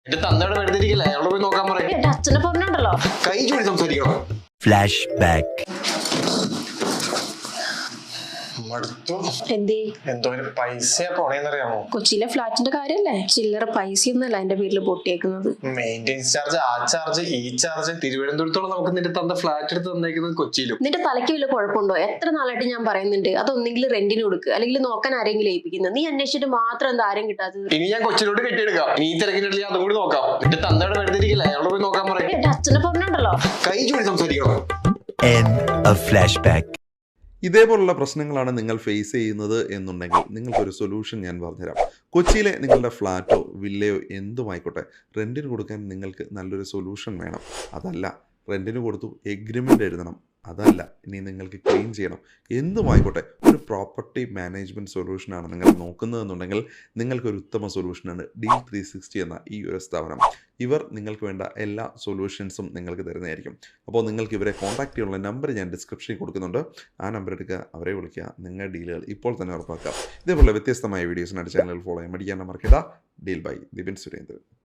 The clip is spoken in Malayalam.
എന്റെ തന്തയുടെ വെറുതെ അയാളോട് പോയി നോക്കാൻ പറയും. എന്റെ അച്ഛനെ പറഞ്ഞോണ്ടല്ലോ കൈ ചൂടി സംസാരിക്കണം. Flash back. എന്തേ എന്തോ ഒരു പൈസ പോണേന്നറിയാമോ? കൊച്ചിയിലെ ഫ്ലാറ്റിന്റെ കാര്യല്ലേ? ചില്ലറ പൈസയൊന്നുമല്ല എന്റെ വീട്ടിൽ പൊട്ടിയേക്കുന്നത്. മെയിൻ്റെനൻസ് ചാർജ്, ആ ചാർജ്, ഈ ചാർജ്. തിരുവനന്തപുരത്തോളം നമുക്ക് നിന്റെ തந்த ഫ്ലാറ്റ് എടുത്ത് തന്നേക്കുന്നത് കൊച്ചിയിലും. നിന്റെ തലയ്ക്ക് വല്ല കുഴപ്പമുണ്ടോ? എത്ര നാളായിട്ട് ഞാൻ പറയുന്നുണ്ട് അതൊന്നെങ്കിൽ റെന്റിന് കൊടുക്കുക, അല്ലെങ്കിൽ നോക്കാൻ ആരെങ്കിലും ഏൽപ്പിക്കുന്നത്. നീ അന്വേഷിച്ചിട്ട് മാത്രം എന്താ ആരും കിട്ടാത്തത്? ഇനി ഞാൻ കൊച്ചിയിലോട്ട് കെട്ടിയെടുക്കാം. ഇനി ഈ തിരക്കിനിടയിൽ അതും കൂടി നോക്കാം. എന്റെ തന്തയുടെ വെറുതെ അയാളോട് പോയി നോക്കാൻ പറയും. എന്റെ അച്ഛനെ പറഞ്ഞോണ്ടല്ലോ കൈ ചൂടി സംസാരിക്കണം. End of flashback. ഇതേപോലുള്ള പ്രശ്നങ്ങളാണ് നിങ്ങൾ ഫേസ് ചെയ്യുന്നത് എന്നുണ്ടെങ്കിൽ നിങ്ങൾക്കൊരു സൊല്യൂഷൻ ഞാൻ പറഞ്ഞുതരാം. കൊച്ചിയിലെ നിങ്ങളുടെ ഫ്ലാറ്റോ വില്ലയോ എന്തുമായിക്കോട്ടെ, റെൻറ്റിന് കൊടുക്കാൻ നിങ്ങൾക്ക് നല്ലൊരു സൊല്യൂഷൻ വേണം. അതല്ല റെൻറ്റിന് കൊടുത്തു എഗ്രിമെൻ്റ് എഴുതണം, അതല്ല ഇനി നിങ്ങൾക്ക് ക്ലീൻ ചെയ്യണം, എന്തുമായിക്കോട്ടെ ഒരു പ്രോപ്പർട്ടി മാനേജ്മെൻറ്റ് സൊല്യൂഷനാണ് നിങ്ങൾ നോക്കുന്നതെന്നുണ്ടെങ്കിൽ നിങ്ങൾക്കൊരു ഉത്തമ സൊല്യൂഷനാണ് Deal360 എന്ന ഈ ഒരു സ്ഥാപനം. ഇവർ നിങ്ങൾക്ക് വേണ്ട എല്ലാ സൊല്യൂഷൻസും നിങ്ങൾക്ക് തരുന്നതായിരിക്കും. അപ്പോൾ നിങ്ങൾക്ക് ഇവരെ കോൺടാക്ട് ചെയ്യാനുള്ള നമ്പർ ഞാൻ ഡിസ്ക്രിപ്ഷനിൽ കൊടുക്കുന്നുണ്ട്. ആ നമ്പർ എടുക്കുക, അവരെ വിളിക്കുക, നിങ്ങളുടെ ഡീലുകൾ ഇപ്പോൾ തന്നെ ഉറപ്പാക്കുക. ഇതേപോലെ വ്യത്യസ്തമായ വീഡിയോസിനായിട്ട് ചാനൽ ഫോളോ ചെയ്യാൻ മടിക്കാൻ മറക്കണ്ട. Deal by Dipin Surendran.